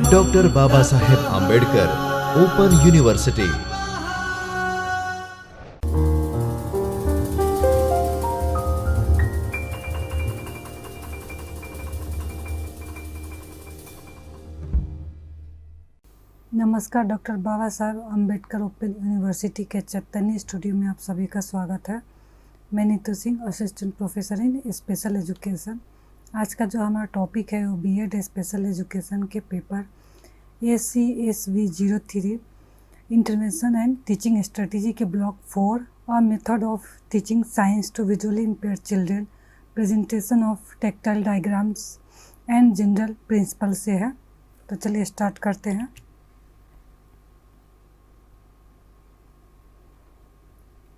Doctor Baba Saheb Ambedkar open university. नमस्कार, doctor Baba Saheb Ambedkar open university के चैतन्य studio में आप सभी का स्वागत है। मैं Neetu Singh, assistant professor in special education. आज का जो हमारा टॉपिक है वो बीएड स्पेशल एजुकेशन के paper ACSV 03 intervention and teaching strategy के ब्लॉक 4 और method of teaching science to visually impaired children, presentation of tactile diagrams and general principle से है। तो चलिए स्टार्ट करते हैं।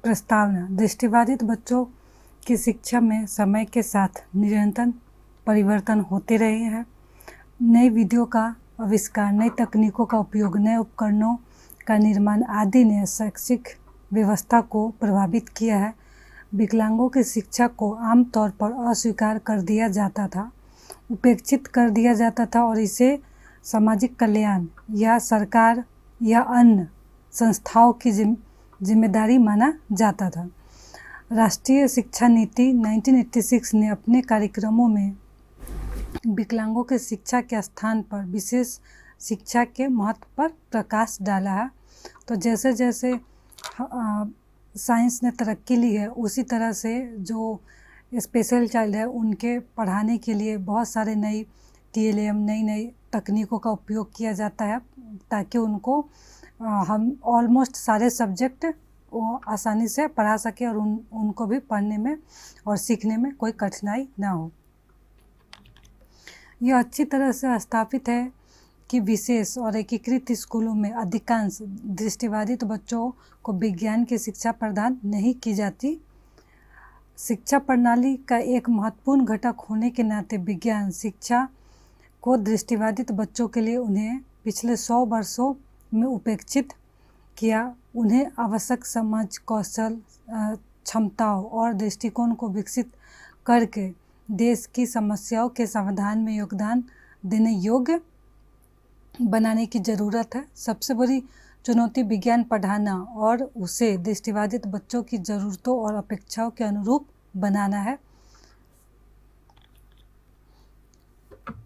प्रस्तावना। दृष्टिबाधित बच्चों की शिक्षा में समय के साथ निरंतर परिवर्तन होते रहे हैं। नई विधियों का आविष्कार, नई तकनीकों का उपयोग, नए उपकरणों का निर्माण आदि ने शैक्षिक व्यवस्था को प्रभावित किया है। विकलांगों की शिक्षा को आमतौर पर अस्वीकार कर दिया जाता था, उपेक्षित कर दिया जाता था और इसे सामाजिक कल्याण या सरकार या अन्य संस्थाओं की जिम्मेदारी माना जाता था। राष्ट्रीय शिक्षा नीति 1986 ने अपने कार्यक्रमों में विकलांगों के शिक्षा के स्थान पर विशेष शिक्षा के महत्व पर प्रकाश डाला है। तो जैसे जैसे साइंस ने तरक्की ली है, उसी तरह से जो स्पेशल चाइल्ड है उनके पढ़ाने के लिए बहुत सारे नई TLM, नई नई तकनीकों का उपयोग किया जाता है ताकि उनको हम ऑलमोस्ट सारे सब्जेक्ट वो आसानी से पढ़ा सके और उनको भी पढ़ने में और सीखने में कोई कठिनाई ना हो। यह अच्छी तरह से स्थापित है कि विशेष और एकीकृत स्कूलों में अधिकांश दृष्टिबाधित बच्चों को विज्ञान की शिक्षा प्रदान नहीं की जाती। शिक्षा प्रणाली का एक महत्वपूर्ण घटक होने के नाते विज्ञान शिक्षा को दृष्टिबाधित बच्चों के लिए उन्हें पिछले 100 वर्षों में उपेक्षित किया। उन्हें आवश्यक समझ, कौशल, क्षमताओं और दृष्टिकोण को विकसित करके देश की समस्याओं के समाधान में योगदान देने योग्य बनाने की ज़रूरत है। सबसे बड़ी चुनौती विज्ञान पढ़ाना और उसे दृष्टिबाधित बच्चों की ज़रूरतों और अपेक्षाओं के अनुरूप बनाना है।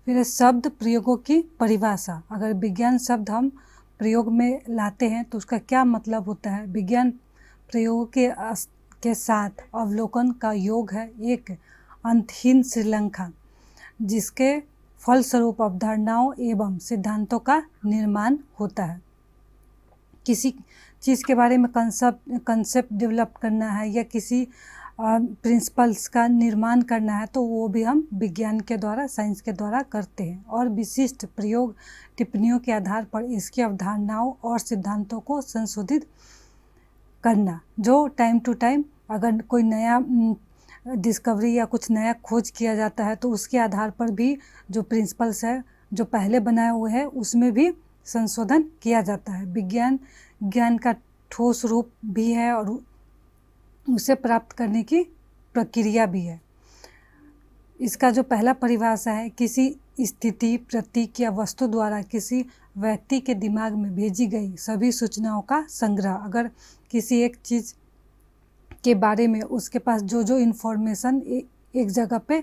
फिर शब्द प्रयोगों की परिभाषा। अगर विज्ञान शब्द हम प्रयोग में लाते हैं तो उसका क्या मतलब होता है? विज्ञान प्रयोग के साथ अवलोकन का योग है एक अंतहीन श्रृंखला जिसके फलस्वरूप अवधारणाओं एवं सिद्धांतों का निर्माण होता है। किसी चीज़ के बारे में कंसेप्ट डेवलप करना है या किसी प्रिंसिपल्स का निर्माण करना है तो वो भी हम विज्ञान के द्वारा, साइंस के द्वारा करते हैं। और विशिष्ट प्रयोग टिप्पणियों के आधार पर इसकी अवधारणाओं और सिद्धांतों को संशोधित करना, जो टाइम टू टाइम अगर कोई नया डिस्कवरी या कुछ नया खोज किया जाता है तो उसके आधार पर भी जो प्रिंसिपल्स है जो पहले बनाए हुए हैं उसमें भी संशोधन किया जाता है। विज्ञान ज्ञान का ठोस रूप भी है और उसे प्राप्त करने की प्रक्रिया भी है। इसका जो पहला परिभाषा है, किसी स्थिति, प्रतीक या वस्तु द्वारा किसी व्यक्ति के दिमाग में भेजी गई सभी सूचनाओं का संग्रह। अगर किसी एक चीज़ के बारे में उसके पास जो इन्फॉर्मेशन एक जगह पे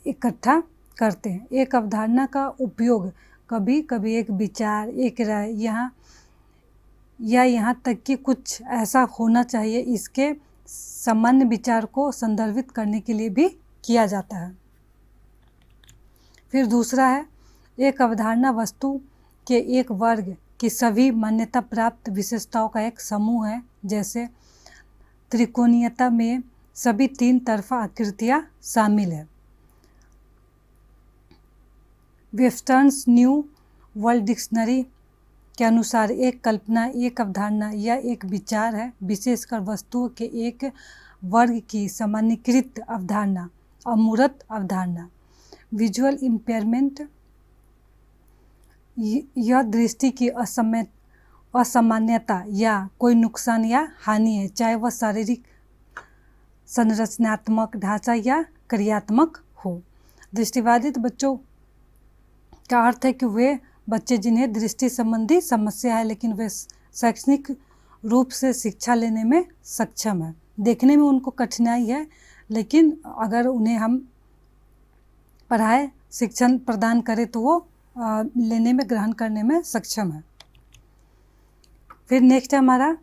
इकट्ठा करते हैं। एक अवधारणा का उपयोग कभी कभी एक विचार, एक राय यहाँ तक कि कुछ ऐसा होना चाहिए इसके सामान्य विचार को संदर्भित करने के लिए भी किया जाता है। फिर दूसरा है, एक अवधारणा वस्तु के एक वर्ग की सभी मान्यता प्राप्त विशेषताओं का एक समूह है। जैसे त्रिकोणीयता में सभी 3 तरफा आकृतियाँ शामिल है। वेबस्टर्स न्यू वर्ल्ड डिक्शनरी के अनुसार एक कल्पना, एक अवधारणा या एक विचार है, विशेषकर वस्तुओं के एक वर्ग की सामान्यीकृत अवधारणा, अमूर्त अवधारणा। विजुअल इम्पेयरमेंट, यह दृष्टि की असामान्यता या कोई नुकसान या हानि है, चाहे वह शारीरिक, संरचनात्मक, ढांचा या क्रियात्मक हो। दृष्टिबाधित बच्चों का अर्थ है कि वे बच्चे जिन्हें दृष्टि संबंधी समस्या है लेकिन वे शैक्षणिक रूप से शिक्षा लेने में सक्षम है। देखने में उनको कठिनाई है लेकिन अगर उन्हें हम पढ़ाए, शिक्षण प्रदान करें तो वो लेने में, ग्रहण करने में सक्षम है। फिर नेक्स्ट है हमारा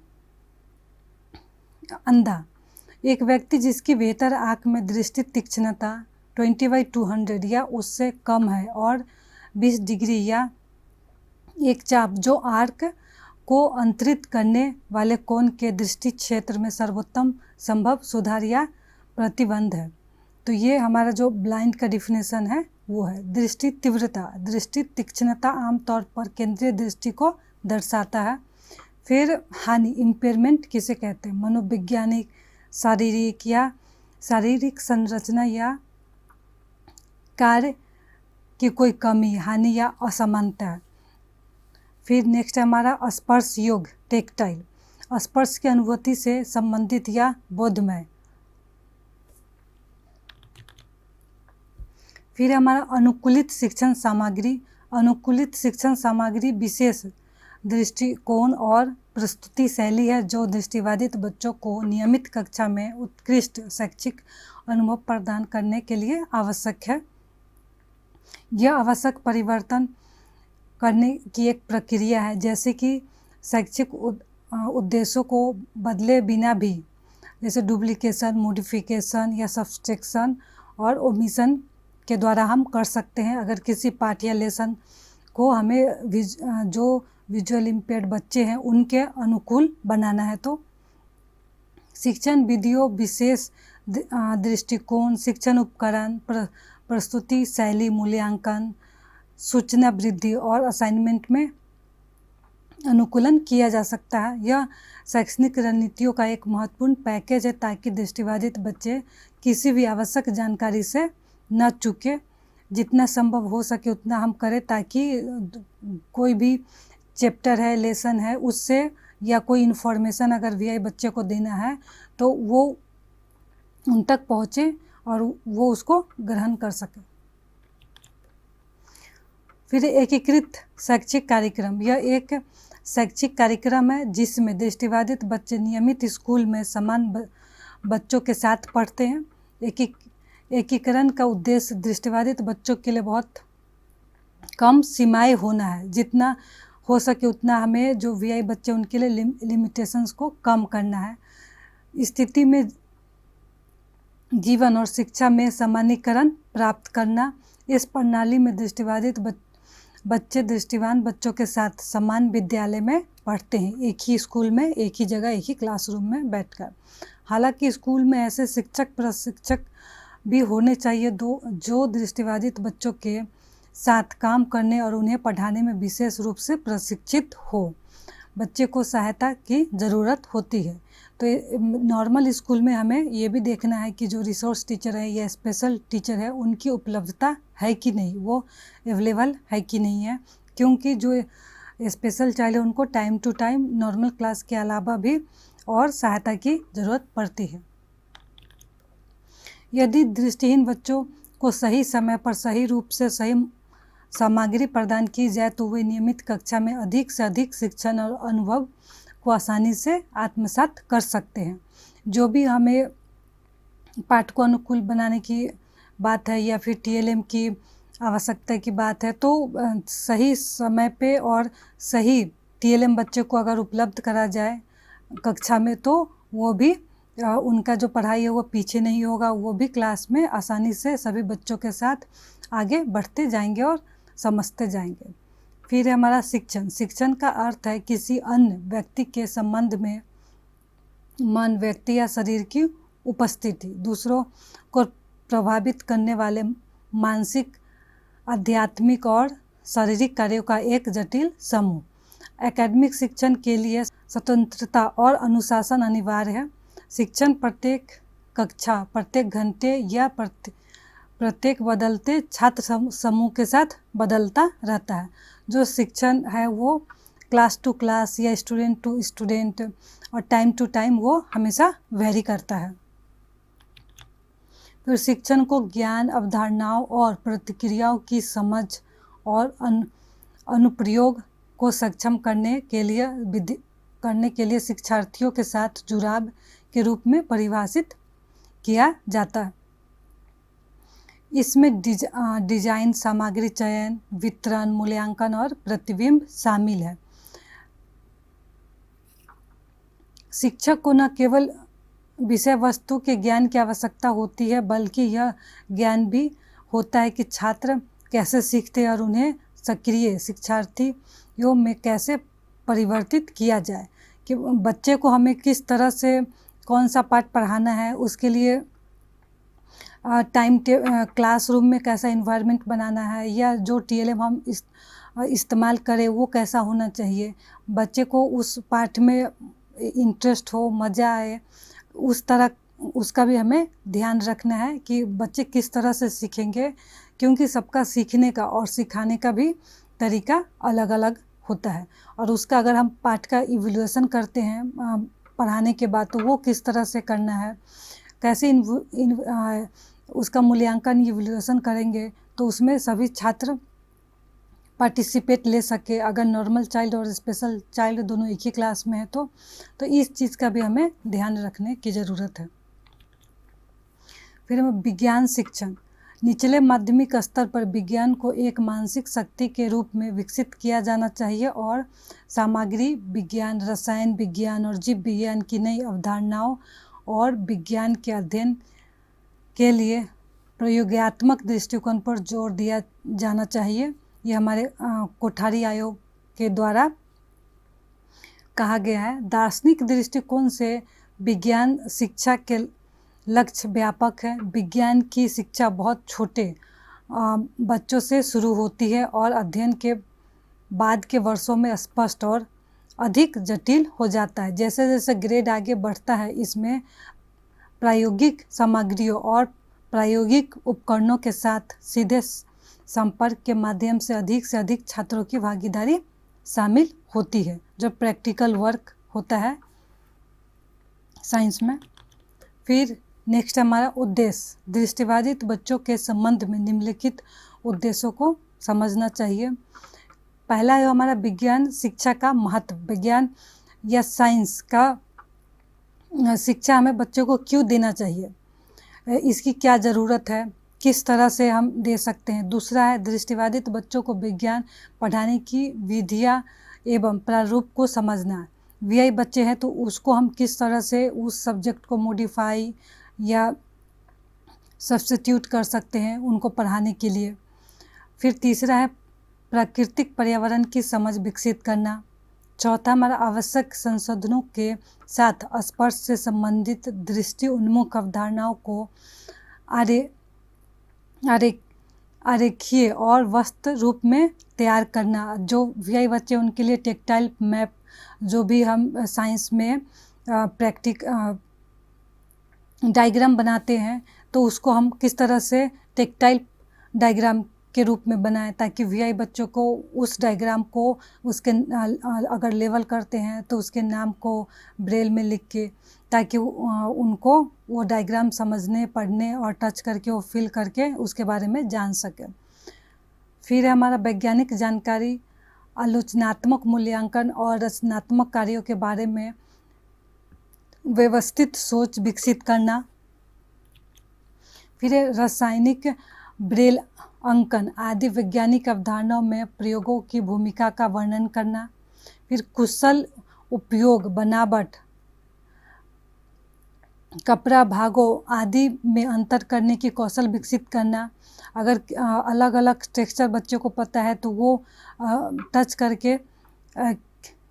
अंधा। एक व्यक्ति जिसकी बेहतर आँख में दृष्टि तीक्ष्णता 20/200 या उससे कम है और 20 डिग्री या एक चाप जो आर्क को अंतरित करने वाले कोण के दृष्टि क्षेत्र में सर्वोत्तम संभव सुधार या प्रतिबंध है। तो ये हमारा जो ब्लाइंड का डिफिनेशन है वो है। दृष्टि तीव्रता, दृष्टि तीक्ष्णता आमतौर पर केंद्रीय दृष्टि को दर्शाता है। फिर हानि, इम्पेयरमेंट किसे कहते हैं? मनोवैज्ञानिक, शारीरिक या शारीरिक संरचना या कार्य की कोई कमी, हानि या असमानता। फिर नेक्स्ट है हमारा स्पर्श योग, टेक्टाइल, स्पर्श की अनुभूति से संबंधित या बोधमय। फिर हमारा अनुकूलित शिक्षण सामग्री। अनुकूलित शिक्षण सामग्री विशेष दृष्टिकोण और प्रस्तुति शैली है जो दृष्टिबाधित बच्चों को नियमित कक्षा में उत्कृष्ट शैक्षिक अनुभव प्रदान करने के लिए आवश्यक है। यह आवश्यक परिवर्तन करने की एक प्रक्रिया है, जैसे कि शैक्षिक उद्देश्यों को बदले बिना भी, जैसे डुप्लीकेशन, मॉडिफिकेशन या सब्सट्रैक्शन और ओमिशन के द्वारा हम कर सकते हैं। अगर किसी पाठ या लेसन को हमें जो विजुअल इम्पेयर्ड बच्चे हैं उनके अनुकूल बनाना है तो शिक्षण विधियों, विशेष दृष्टिकोण, शिक्षण उपकरण, प्रस्तुति शैली, मूल्यांकन, सूचना वृद्धि और असाइनमेंट में अनुकूलन किया जा सकता है। यह शैक्षणिक रणनीतियों का एक महत्वपूर्ण पैकेज है ताकि दृष्टिबाधित बच्चे किसी भी आवश्यक जानकारी से न चूके। जितना संभव हो सके उतना हम करें ताकि कोई भी चैप्टर है, लेसन है, उससे या कोई इन्फॉर्मेशन अगर वीआई बच्चे को देना है तो वो उन तक पहुँचे और वो उसको ग्रहण कर सके। फिर एकीकृत शैक्षिक कार्यक्रम, यह एक शैक्षिक कार्यक्रम है जिसमें दृष्टिबाधित बच्चे नियमित स्कूल में समान बच्चों के साथ पढ़ते हैं। एकीकरण का उद्देश्य दृष्टिबाधित बच्चों के लिए बहुत कम सीमाएं होना है। जितना हो सके उतना हमें जो वीआई बच्चे उनके लिए लिमिटेशंस को कम करना है। स्थिति में जीवन और शिक्षा में समानीकरण प्राप्त करना। इस प्रणाली में दृष्टिबाधित बच्चे दृष्टिवान बच्चों के साथ समान विद्यालय में पढ़ते हैं, एक ही स्कूल में, एक ही जगह, एक ही क्लासरूम में बैठकर। हालांकि स्कूल में ऐसे शिक्षक प्रशिक्षक भी होने चाहिए जो दृष्टिबाधित बच्चों के साथ काम करने और उन्हें पढ़ाने में विशेष रूप से प्रशिक्षित हो। बच्चे को सहायता की ज़रूरत होती है तो नॉर्मल स्कूल में हमें ये भी देखना है कि जो रिसोर्स टीचर है या स्पेशल टीचर है उनकी उपलब्धता है कि नहीं, वो अवेलेबल है कि नहीं है, क्योंकि जो स्पेशल चाइल्ड है उनको time to time normal class के अलावा भी और सहायता की ज़रूरत पड़ती है। यदि दृष्टिहीन बच्चों को सही समय पर सही रूप से सही सामग्री प्रदान की जाए तो वे नियमित कक्षा में अधिक से अधिक शिक्षण और अनुभव को आसानी से आत्मसात कर सकते हैं। जो भी हमें पाठ को अनुकूल बनाने की बात है या फिर टीएलएम की आवश्यकता की बात है तो सही समय पे और सही टीएलएम बच्चे को अगर उपलब्ध करा जाए कक्षा में तो वो भी उनका जो पढ़ाई है वो पीछे नहीं होगा, वो भी क्लास में आसानी से सभी बच्चों के साथ आगे बढ़ते जाएंगे और समझते जाएंगे। फिर हमारा शिक्षण। शिक्षण का अर्थ है किसी अन्य व्यक्ति के संबंध में मन, व्यक्ति या शरीर की उपस्थिति, दूसरों को प्रभावित करने वाले मानसिक, आध्यात्मिक और शारीरिक कार्यों का एक जटिल समूह। एकेडमिक शिक्षण के लिए स्वतंत्रता और अनुशासन अनिवार्य है। शिक्षण प्रत्येक कक्षा, प्रत्येक घंटे या प्रत्येक बदलते छात्र समूह के साथ बदलता रहता है। जो शिक्षण है वो क्लास टू क्लास या स्टूडेंट टू स्टूडेंट और टाइम टू टाइम वो हमेशा वेरी करता है। फिर शिक्षण को ज्ञान, अवधारणाओं और प्रतिक्रियाओं की समझ और अनुप्रयोग को सक्षम करने के लिए शिक्षार्थियों के साथ जुड़ाव के रूप में परिभाषित किया जाता है। इसमें डिजाइन, सामग्री चयन, वितरण, मूल्यांकन और प्रतिबिंब शामिल है। शिक्षक को न केवल विषय वस्तु के ज्ञान की आवश्यकता होती है, बल्कि यह ज्ञान भी होता है कि छात्र कैसे सीखते हैं और उन्हें सक्रिय शिक्षार्थियों में कैसे परिवर्तित किया जाए, कि बच्चे को हमें किस तरह से कौन सा पाठ पढ़ाना है, उसके लिए क्लासरूम में कैसा इन्वायरमेंट बनाना है, या जो TLM हम इस्तेमाल करें वो कैसा होना चाहिए, बच्चे को उस पाठ में इंटरेस्ट हो, मज़ा आए, उस तरह उसका भी हमें ध्यान रखना है कि बच्चे किस तरह से सीखेंगे, क्योंकि सबका सीखने का और सिखाने का भी तरीका अलग अलग होता है। और उसका अगर हम पाठ का इवैल्यूएशन करते हैं पढ़ाने के बाद, तो वो किस तरह से करना है, कैसे उसका मूल्यांकन इवैल्यूएशन करेंगे, तो उसमें सभी छात्र पार्टिसिपेट ले सके। अगर नॉर्मल चाइल्ड और स्पेशल चाइल्ड दोनों एक ही क्लास में है तो इस चीज़ का भी हमें ध्यान रखने की ज़रूरत है। फिर हमें विज्ञान शिक्षण। निचले माध्यमिक स्तर पर विज्ञान को एक मानसिक शक्ति के रूप में विकसित किया जाना चाहिए और सामग्री विज्ञान, रसायन विज्ञान और जीव विज्ञान की नई अवधारणाओं और विज्ञान के अध्ययन के लिए प्रयोगात्मक दृष्टिकोण पर जोर दिया जाना चाहिए। ये हमारे कोठारी आयोग के द्वारा कहा गया है। दार्शनिक दृष्टिकोण से विज्ञान शिक्षा के लक्ष्य व्यापक है। विज्ञान की शिक्षा बहुत छोटे बच्चों से शुरू होती है और अध्ययन के बाद के वर्षों में स्पष्ट और अधिक जटिल हो जाता है। जैसे जैसे ग्रेड आगे बढ़ता है, इसमें प्रायोगिक सामग्रियों और प्रायोगिक उपकरणों के साथ सीधे संपर्क के माध्यम से अधिक छात्रों की भागीदारी शामिल होती है, जो प्रैक्टिकल वर्क होता है साइंस में। फिर नेक्स्ट हमारा उद्देश्य। दृष्टिबाधित बच्चों के संबंध में निम्नलिखित उद्देश्यों को समझना चाहिए। पहला है हमारा विज्ञान शिक्षा का महत्व। विज्ञान या साइंस का शिक्षा हमें बच्चों को क्यों देना चाहिए, इसकी क्या ज़रूरत है, किस तरह से हम दे सकते हैं। दूसरा है दृष्टिबाधित बच्चों को विज्ञान पढ़ाने की विधियाँ एवं प्रारूप को समझना। VI बच्चे हैं तो उसको हम किस तरह से उस सब्जेक्ट को मॉडिफाई या सब्स्टिट्यूट कर सकते हैं उनको पढ़ाने के लिए। फिर तीसरा है प्राकृतिक पर्यावरण की समझ विकसित करना। चौथा हमारा आवश्यक संशोधनों के साथ स्पर्श से संबंधित दृष्टि उन्मुख अवधारणाओं को आरेखीय और वस्तु रूप में तैयार करना। जो VI बच्चे उनके लिए टेक्टाइल मैप, जो भी हम साइंस में डायग्राम बनाते हैं, तो उसको हम किस तरह से टेक्टाइल डायग्राम के रूप में बनाएं, ताकि VI बच्चों को उस डायग्राम को उसके अगर लेवल करते हैं तो उसके नाम को ब्रेल में लिख के, ताकि उनको वो डायग्राम समझने, पढ़ने और टच करके वो फील करके उसके बारे में जान सके। फिर हमारा वैज्ञानिक जानकारी, आलोचनात्मक मूल्यांकन और रचनात्मक कार्यों के बारे में व्यवस्थित सोच विकसित करना। फिर रासायनिक, ब्रेल अंकन आदि वैज्ञानिक अवधारणाओं में प्रयोगों की भूमिका का वर्णन करना। फिर कुशल उपयोग, बनावट, कपड़ा, भागों आदि में अंतर करने की कौशल विकसित करना। अगर अलग अलग टेक्सचर बच्चों को पता है तो वो टच करके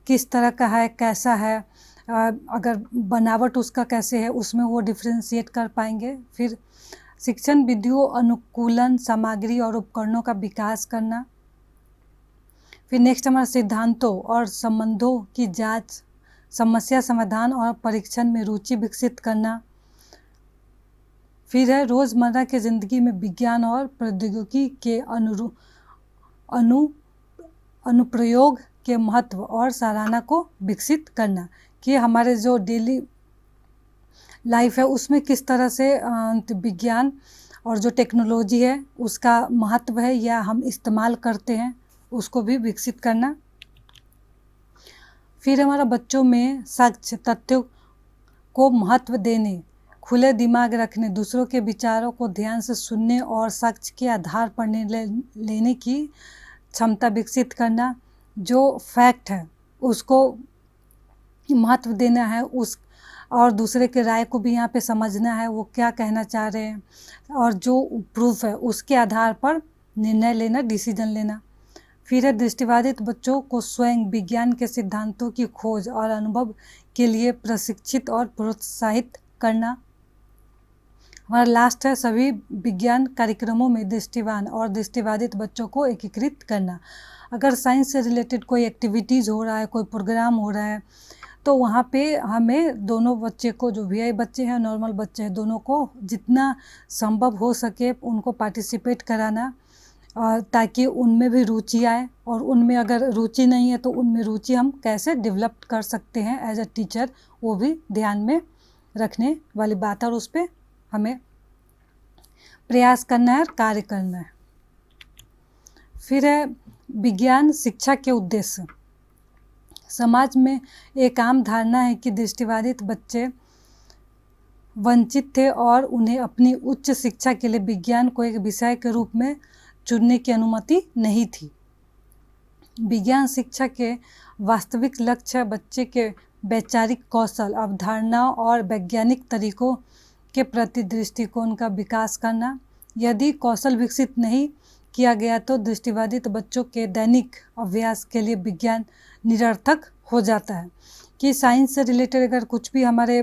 किस तरह का है, कैसा है, अगर बनावट उसका कैसे है, उसमें वो डिफ्रेंशिएट कर पाएंगे। फिर शिक्षण विधियों, अनुकूलन, सामग्री और उपकरणों का विकास करना। फिर नेक्स्ट हमारा सिद्धांतों और संबंधों की जांच, समस्या समाधान और परीक्षण में रुचि विकसित करना। फिर है रोज़मर्रा के ज़िंदगी में विज्ञान और प्रौद्योगिकी के अनुप्रयोग के महत्व और सराहना को विकसित करना, कि हमारे जो डेली लाइफ है उसमें किस तरह से विज्ञान और जो टेक्नोलॉजी है उसका महत्व है या हम इस्तेमाल करते हैं उसको भी विकसित करना। फिर हमारा बच्चों में सच तथ्यों को महत्व देने, खुले दिमाग रखने, दूसरों के विचारों को ध्यान से सुनने और सच के आधार पर निर्णय लेने की क्षमता विकसित करना। जो फैक्ट है उसको महत्व देना है, उस और दूसरे के राय को भी यहाँ पे समझना है वो क्या कहना चाह रहे हैं, और जो प्रूफ है उसके आधार पर निर्णय लेना, डिसीजन लेना। फिर है दृष्टिबाधित बच्चों को स्वयं विज्ञान के सिद्धांतों की खोज और अनुभव के लिए प्रशिक्षित और प्रोत्साहित करना। हमारा लास्ट है सभी विज्ञान कार्यक्रमों में दृष्टिवान और दृष्टिबाधित बच्चों को एकीकृत करना। अगर साइंस से रिलेटेड कोई एक्टिविटीज़ हो रहा है, कोई प्रोग्राम हो रहा है, तो वहाँ पे हमें दोनों बच्चे को, जो वीआई बच्चे हैं, नॉर्मल बच्चे हैं, दोनों को जितना संभव हो सके उनको पार्टिसिपेट कराना, और ताकि उनमें भी रुचि आए, और उनमें अगर रुचि नहीं है तो उनमें रुचि हम कैसे डेवलप कर सकते हैं एज अ टीचर, वो भी ध्यान में रखने वाली बात है, और उस पर हमें प्रयास करना है और कार्य करना है। फिर है विज्ञान शिक्षा के उद्देश्य। समाज में एक आम धारणा है कि दृष्टिबाधित बच्चे वंचित थे और उन्हें अपनी उच्च शिक्षा के लिए विज्ञान को एक विषय के रूप में चुनने की अनुमति नहीं थी। विज्ञान शिक्षा के वास्तविक लक्ष्य बच्चे के वैचारिक कौशल, अवधारणाओं और वैज्ञानिक तरीकों के प्रति दृष्टिकोण का विकास करना। यदि कौशल विकसित नहीं किया गया तो दृष्टिबाधित बच्चों के दैनिक अभ्यास के लिए विज्ञान निरर्थक हो जाता है। कि साइंस से रिलेटेड अगर कुछ भी हमारे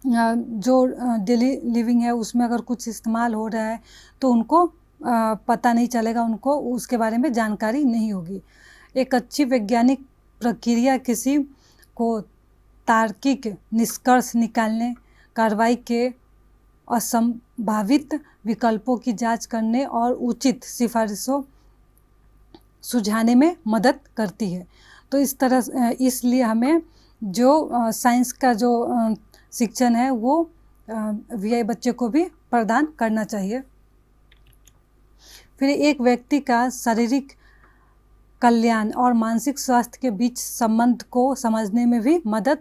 जो डेली लिविंग है उसमें अगर कुछ इस्तेमाल हो रहा है तो उनको पता नहीं चलेगा, उनको उसके बारे में जानकारी नहीं होगी। एक अच्छी वैज्ञानिक प्रक्रिया किसी को तार्किक निष्कर्ष निकालने, कार्रवाई के असंभावित विकल्पों की जांच करने और उचित सिफारिशों सुझाने में मदद करती है। तो इस तरह इसलिए हमें जो साइंस का जो शिक्षण है वो वीआई बच्चे को भी प्रदान करना चाहिए। फिर एक व्यक्ति का शारीरिक कल्याण और मानसिक स्वास्थ्य के बीच संबंध को समझने में भी मदद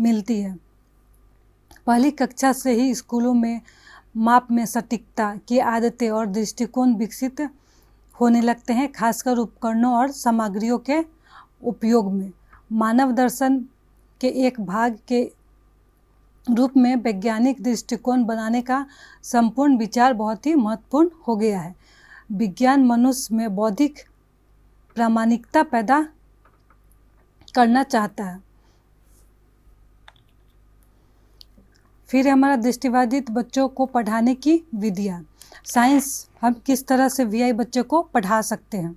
मिलती है। पहली कक्षा से ही स्कूलों में माप में सटीकता की आदतें और दृष्टिकोण विकसित होने लगते हैं, खासकर उपकरणों और सामग्रियों के उपयोग में। मानव दर्शन के एक भाग के रूप में वैज्ञानिक दृष्टिकोण बनाने का संपूर्ण विचार बहुत ही महत्वपूर्ण हो गया है। विज्ञान मनुष्य में बौद्धिक प्रामाणिकता पैदा करना चाहता है। फिर हमारा दृष्टिबाधित बच्चों को पढ़ाने की विधियाँ। साइंस हम किस तरह से वीआई बच्चे को पढ़ा सकते हैं,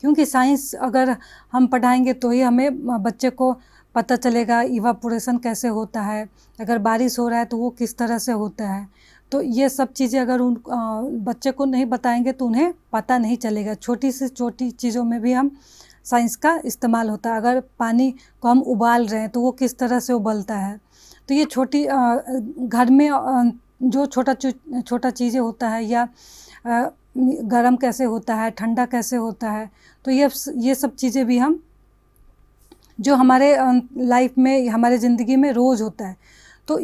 क्योंकि साइंस अगर हम पढ़ाएंगे तो ही हमें बच्चे को पता चलेगा इवापोरेशन कैसे होता है, अगर बारिश हो रहा है तो वो किस तरह से होता है। तो ये सब चीज़ें अगर उन बच्चे को नहीं बताएंगे तो उन्हें पता नहीं चलेगा। छोटी से छोटी चीज़ों में भी हम साइंस का इस्तेमाल होता है। अगर पानी को हम उबाल रहे हैं तो वो किस तरह से उबलता है, तो ये छोटी घर में जो छोटा चीज़ें होता है, या गरम कैसे होता है, ठंडा कैसे होता है, तो ये सब चीज़ें भी हम जो हमारे लाइफ में, हमारे ज़िंदगी में रोज़ होता है, तो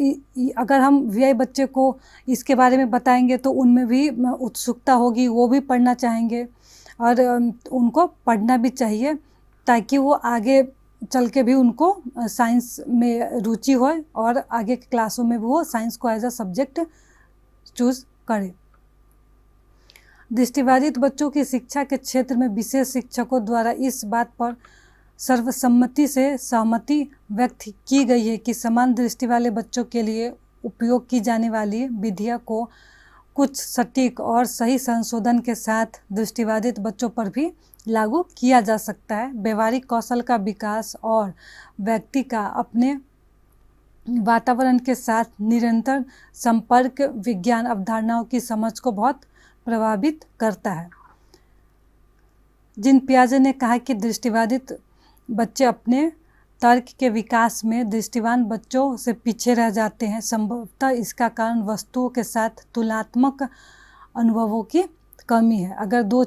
अगर हम वीआई बच्चे को इसके बारे में बताएंगे तो उनमें भी उत्सुकता होगी, वो भी पढ़ना चाहेंगे, और उनको पढ़ना भी चाहिए ताकि वो आगे चल के भी उनको साइंस में रुचि हो और आगे की क्लासों में भी वो साइंस को एज अ सब्जेक्ट चूज़ करे। दृष्टिबाधित बच्चों की शिक्षा के क्षेत्र में विशेष शिक्षकों द्वारा इस बात पर सर्वसम्मति से सहमति व्यक्त की गई है कि समान दृष्टि वाले बच्चों के लिए उपयोग की जाने वाली विधियों को कुछ सटीक और सही संशोधन के साथ दृष्टिबाधित बच्चों पर भी लागू किया जा सकता है। व्यवहारिक कौशल का विकास और व्यक्ति का अपने वातावरण के साथ निरंतर संपर्क विज्ञान अवधारणाओं की समझ को बहुत प्रभावित करता है। जीन पियाजे ने कहा कि दृष्टिबाधित बच्चे अपने तर्क के विकास में दृष्टिवान बच्चों से पीछे रह जाते हैं। संभवतः इसका कारण वस्तुओं के साथ तुलनात्मक अनुभवों की कमी है। अगर दो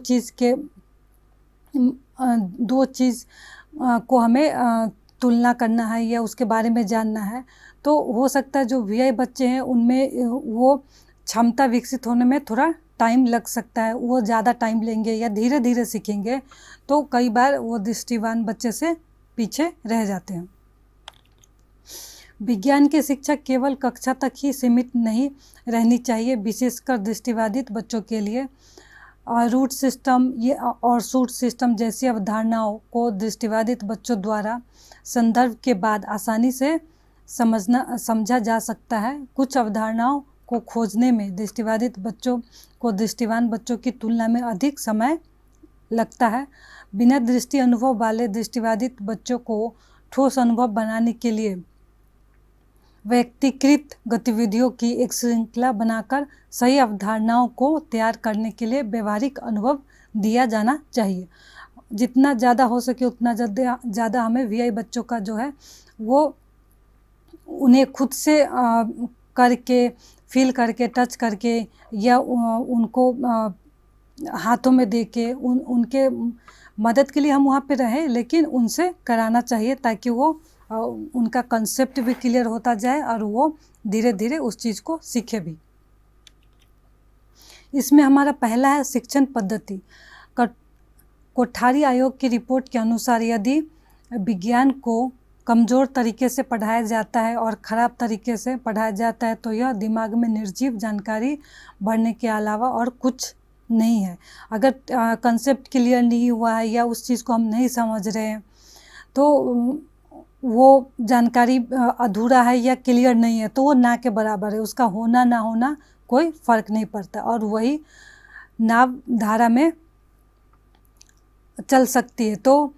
चीज़ को हमें तुलना करना है या उसके बारे में जानना है, तो हो सकता है जो वीआई बच्चे हैं उनमें वो क्षमता विकसित होने में थोड़ा टाइम लग सकता है, वो ज़्यादा टाइम लेंगे या धीरे धीरे सीखेंगे, तो कई बार वो दृष्टिवान बच्चे से पीछे रह जाते हैं। विज्ञान की शिक्षा केवल कक्षा तक ही सीमित नहीं रहनी चाहिए, विशेषकर दृष्टिबाधित बच्चों के लिए। रूट सिस्टम और शूट सिस्टम जैसी अवधारणाओं को दृष्टिबाधित बच्चों द्वारा संदर्भ के बाद आसानी से समझा जा सकता है। कुछ अवधारणाओं को खोजने में दृष्टिबाधित बच्चों को दृष्टिवान बच्चों की तुलना में अधिक समय लगता है। बिना दृष्टि अनुभव वाले दृष्टिबाधित बच्चों को ठोस अनुभव बनाने के लिए व्यक्तिकृत गतिविधियों की एक श्रृंखला बनाकर सही अवधारणाओं को तैयार करने के लिए व्यवहारिक अनुभव दिया जाना चाहिए। जितना ज़्यादा हो सके उतना ज़्यादा हमें वीआई बच्चों का जो है वो उन्हें खुद से करके, फील करके, टच करके या उनको हाथों में दे के उनके मदद के लिए हम वहाँ पे रहें, लेकिन उनसे कराना चाहिए ताकि वो उनका कंसेप्ट भी क्लियर होता जाए और वो धीरे धीरे उस चीज़ को सीखे भी। इसमें हमारा पहला है शिक्षण पद्धति। कोठारी आयोग की रिपोर्ट के अनुसार यदि विज्ञान को कमज़ोर तरीके से पढ़ाया जाता है और ख़राब तरीके से पढ़ाया जाता है तो यह दिमाग में निर्जीव जानकारी बढ़ने के अलावा और कुछ नहीं है। अगर कंसेप्ट क्लियर नहीं हुआ है या उस चीज़ को हम नहीं समझ रहे हैं तो वो जानकारी अधूरा है या क्लियर नहीं है तो वो ना के बराबर है, उसका होना ना होना कोई फ़र्क नहीं पड़ता और वही नाव धारा में चल सकती है। तो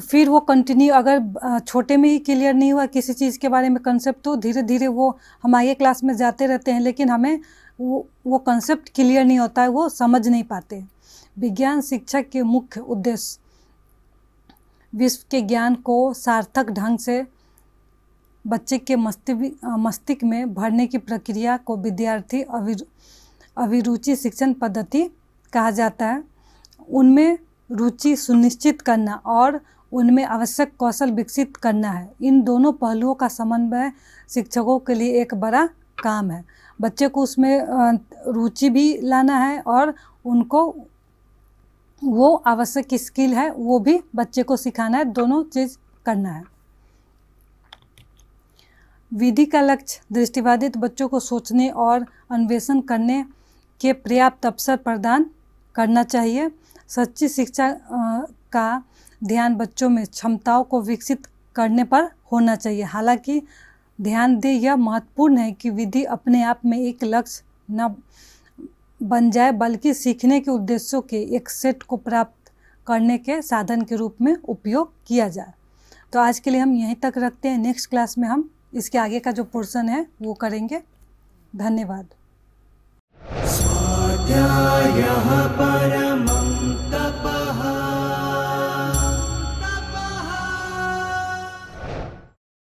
फिर वो कंटिन्यू, अगर छोटे में ही क्लियर नहीं हुआ किसी चीज़ के बारे में कंसेप्ट तो धीरे धीरे वो हम आगे क्लास में जाते रहते हैं, लेकिन हमें वो कंसेप्ट क्लियर नहीं होता है, वो समझ नहीं पाते। विज्ञान शिक्षा के मुख्य उद्देश्य विश्व के ज्ञान को सार्थक ढंग से बच्चे के मस्तिष्क में भरने की प्रक्रिया को विद्यार्थी अभिरुचि शिक्षण पद्धति कहा जाता है। उनमें रुचि सुनिश्चित करना और उनमें आवश्यक कौशल विकसित करना है। इन दोनों पहलुओं का समन्वय शिक्षकों के लिए एक बड़ा काम है। बच्चे को उसमें रुचि भी लाना है और उनको वो आवश्यक स्किल है वो भी बच्चे को सिखाना है, दोनों चीज़ करना है। विधि का लक्ष्य दृष्टिबाधित बच्चों को सोचने और अन्वेषण करने के पर्याप्त अवसर प्रदान करना चाहिए। सच्ची शिक्षा का ध्यान बच्चों में क्षमताओं को विकसित करने पर होना चाहिए। हालांकि ध्यान दें, यह महत्वपूर्ण है कि विधि अपने आप में एक लक्ष्य न बन जाए बल्कि सीखने के उद्देश्यों के एक सेट को प्राप्त करने के साधन के रूप में उपयोग किया जाए। तो आज के लिए हम यहीं तक रखते हैं। नेक्स्ट क्लास में हम इसके आगे का जो पोर्शन है वो करेंगे। धन्यवाद।